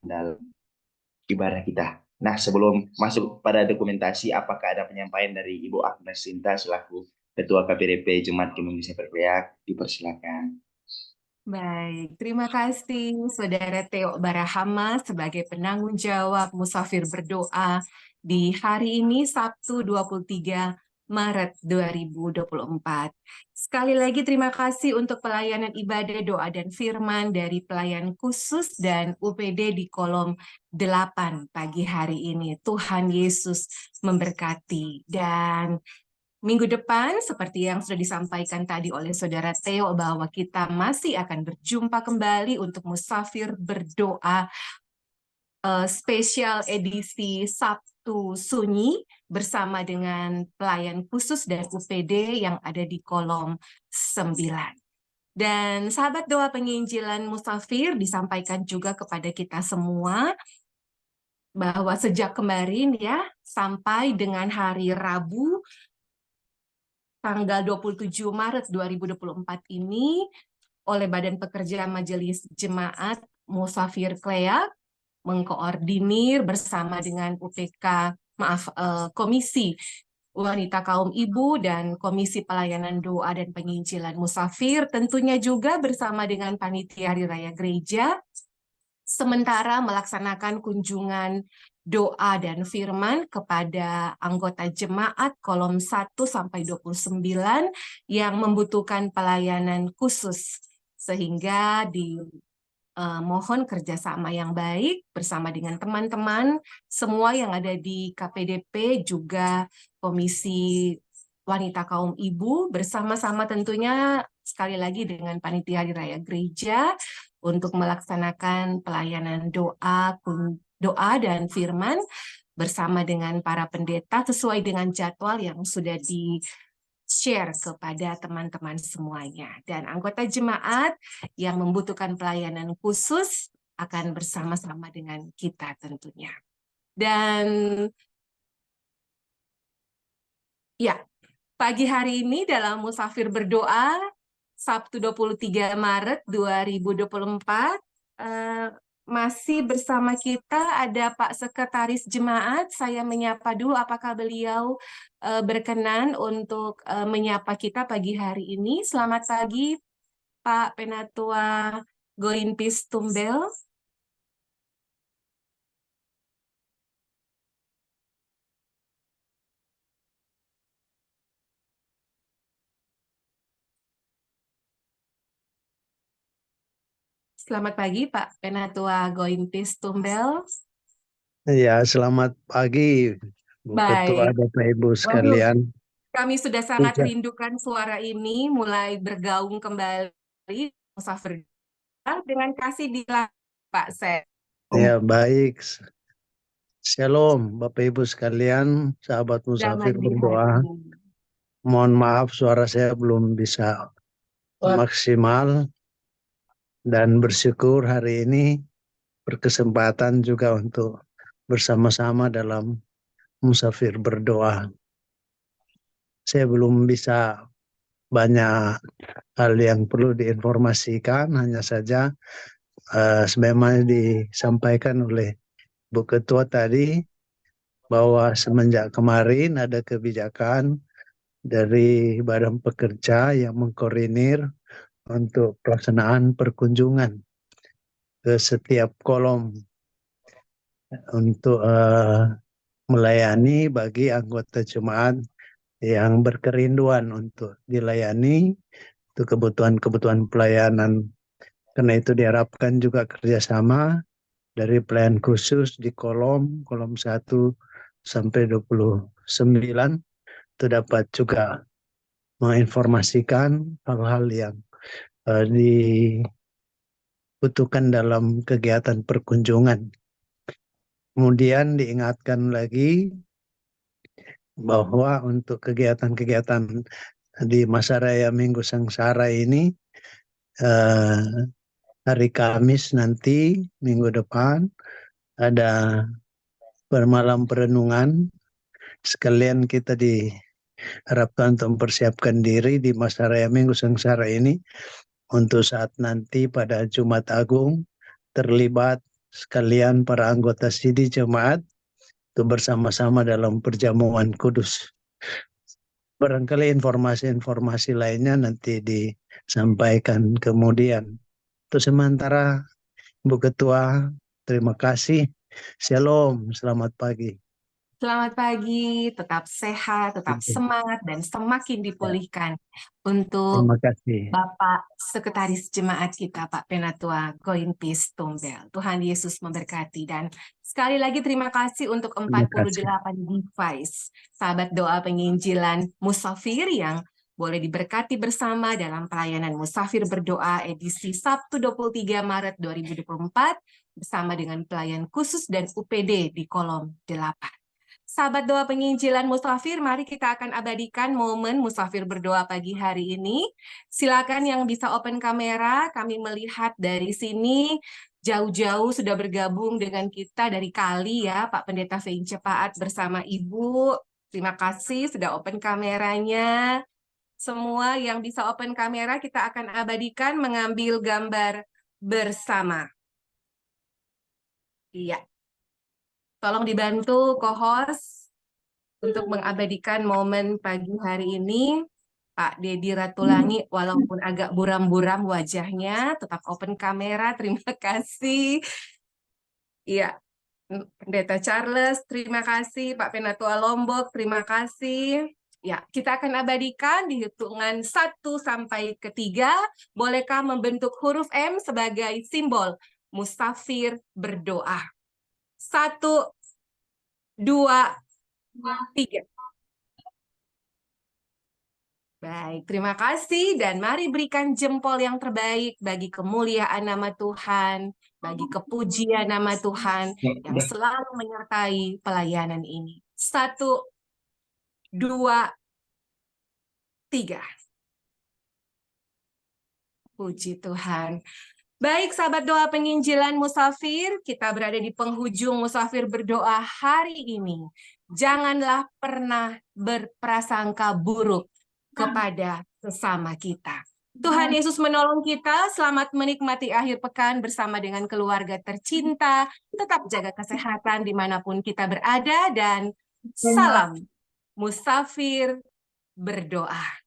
[SPEAKER 2] dalam ibadah kita. Nah, sebelum masuk pada dokumentasi, apakah ada penyampaian dari Ibu Agnes Sinta selaku Ketua KPDP Jemaat Kemim Berkelea? Dipersilakan.
[SPEAKER 1] Baik, terima kasih Saudara Theo Barahama sebagai penanggung jawab musafir berdoa di hari ini Sabtu 23 Maret 2024. Sekali lagi terima kasih untuk pelayanan ibadah doa dan firman dari pelayan khusus dan UPD di Kolom 8 pagi hari ini. Tuhan Yesus memberkati. Dan minggu depan, seperti yang sudah disampaikan tadi oleh Saudara Theo, bahwa kita masih akan berjumpa kembali untuk musafir berdoa spesial edisi Sabtu Sunyi bersama dengan pelayan khusus dan UPD yang ada di Kolom 9. Dan sahabat doa penginjilan musafir disampaikan juga kepada kita semua bahwa sejak kemarin ya sampai dengan hari Rabu tanggal 27 Maret 2024 ini oleh Badan Pekerja Majelis Jemaat Musafir Klea mengkoordinir bersama dengan Komisi Wanita Kaum Ibu dan Komisi Pelayanan Doa dan Penginjilan Musafir, tentunya juga bersama dengan Panitia Hari Raya Gereja, sementara melaksanakan kunjungan doa dan firman kepada anggota jemaat kolom 1 sampai 29 yang membutuhkan pelayanan khusus, sehingga mohon kerjasama yang baik bersama dengan teman-teman semua yang ada di KPDP, juga Komisi Wanita Kaum Ibu, bersama-sama tentunya sekali lagi dengan Panitia Hari Raya Gereja untuk melaksanakan pelayanan doa dan firman bersama dengan para pendeta sesuai dengan jadwal yang sudah di-share kepada teman-teman semuanya. Dan anggota jemaat yang membutuhkan pelayanan khusus akan bersama-sama dengan kita tentunya. Dan ya, pagi hari ini dalam Musafir Berdoa Sabtu 23 Maret 2024 masih bersama kita ada Pak Sekretaris Jemaat. Saya menyapa dulu, apakah beliau berkenan untuk menyapa kita pagi hari ini. Selamat pagi Pak Penatua Goinpis Tumbel. Selamat pagi Pak Penatua Goinpis Tumbel.
[SPEAKER 10] Ya, selamat pagi Bu Ketua
[SPEAKER 1] Baik.
[SPEAKER 10] dan Bapak Ibu
[SPEAKER 1] Waduh,
[SPEAKER 10] sekalian.
[SPEAKER 1] kami sudah sangat
[SPEAKER 10] Puja.
[SPEAKER 1] rindukan suara ini, mulai bergaung kembali musafir dengan kasih di Pak Seth.
[SPEAKER 10] Ya, baik. Shalom Bapak Ibu sekalian, sahabat musafir
[SPEAKER 1] Damai di
[SPEAKER 10] berdoa.
[SPEAKER 1] hati.
[SPEAKER 10] Mohon maaf suara saya belum bisa maksimal dan bersyukur hari ini berkesempatan juga untuk bersama-sama dalam musafir berdoa. Saya belum bisa banyak hal yang perlu diinformasikan, hanya saja sebagaimana disampaikan oleh Bu Ketua tadi bahwa semenjak kemarin ada kebijakan dari Badan Pekerja yang mengkoordinir untuk pelaksanaan perkunjungan ke setiap kolom untuk melayani bagi anggota jemaat yang berkerinduan untuk dilayani untuk kebutuhan-kebutuhan pelayanan. Karena itu diharapkan juga kerjasama dari pelayan khusus di kolom 1 sampai 29 itu dapat juga menginformasikan hal-hal yang dibutuhkan dalam kegiatan perkunjungan. Kemudian diingatkan lagi bahwa untuk kegiatan-kegiatan di masa raya Minggu Sengsara ini hari Kamis nanti minggu depan ada bermalam perenungan. Sekalian kita diharapkan untuk mempersiapkan diri di masa raya Minggu Sengsara ini untuk saat nanti pada Jumat Agung terlibat sekalian para anggota sidi jemaat untuk bersama-sama dalam perjamuan kudus. Barangkali informasi-informasi lainnya nanti disampaikan kemudian. Untuk sementara, Bu Ketua, terima kasih. Shalom, selamat pagi.
[SPEAKER 1] Selamat pagi, tetap sehat, tetap semangat, dan semakin dipulihkan untuk
[SPEAKER 10] Terima kasih.
[SPEAKER 1] Bapak Sekretaris Jemaat kita, Pak Penatua Goinpis Tumbel. Tuhan Yesus memberkati. Dan sekali lagi terima kasih untuk 48 device sahabat doa penginjilan musafir yang boleh diberkati bersama dalam pelayanan musafir berdoa edisi Sabtu 23 Maret 2024 bersama dengan pelayan khusus dan UPD di kolom 8. Sahabat doa penginjilan musafir, mari kita akan abadikan momen musafir berdoa pagi hari ini. Silakan yang bisa open kamera, kami melihat dari sini jauh-jauh sudah bergabung dengan kita dari Kali ya, Pak Pendeta Fein Cepaat bersama Ibu. Terima kasih sudah open kameranya. Semua yang bisa open kamera kita akan abadikan mengambil gambar bersama. Iya. Tolong dibantu co-host untuk mengabadikan momen pagi hari ini. Pak Dedi Ratulangi, walaupun agak buram-buram wajahnya, tetap open kamera. Terima kasih. Iya, Pendeta Charles, terima kasih. Pak Penatua Lombok, terima kasih. Ya, kita akan abadikan di hitungan 1 sampai 3. Bolehkah membentuk huruf M sebagai simbol musafir berdoa? 1, 2, 3. Baik, terima kasih dan mari berikan jempol yang terbaik bagi kemuliaan nama Tuhan, bagi kepujian nama Tuhan yang selalu menyertai pelayanan ini. 1, 2, 3. Puji Tuhan. Baik, sahabat doa penginjilan musafir, kita berada di penghujung musafir berdoa hari ini. Janganlah pernah berprasangka buruk kepada sesama kita. Tuhan Yesus menolong kita, selamat menikmati akhir pekan bersama dengan keluarga tercinta, tetap jaga kesehatan dimanapun kita berada, dan salam musafir berdoa.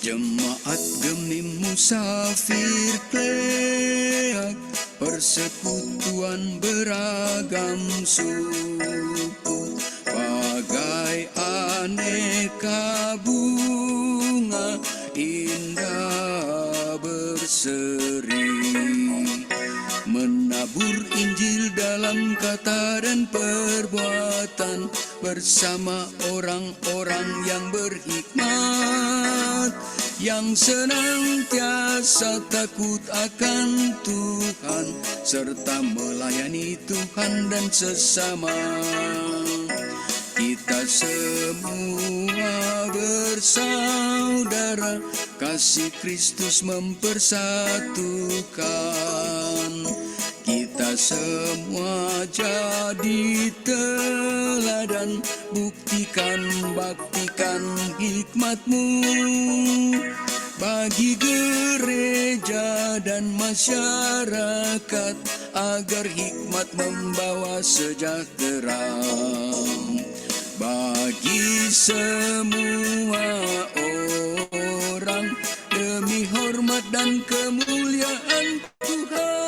[SPEAKER 11] Jemaat demi musafir kleak, persekutuan beragam suku, bagai aneka bunga indah berseri, menabur Injil dalam kata dan perbuatan bersama orang-orang yang berhikmat, yang senantiasa takut akan Tuhan serta melayani Tuhan dan sesama. Kita semua bersaudara, kasih Kristus mempersatukan. Kita semua jadi teladan, baktikan hikmat-Mu bagi gereja dan masyarakat, agar hikmat membawa sejahtera bagi semua orang, demi hormat dan kemuliaan Tuhan.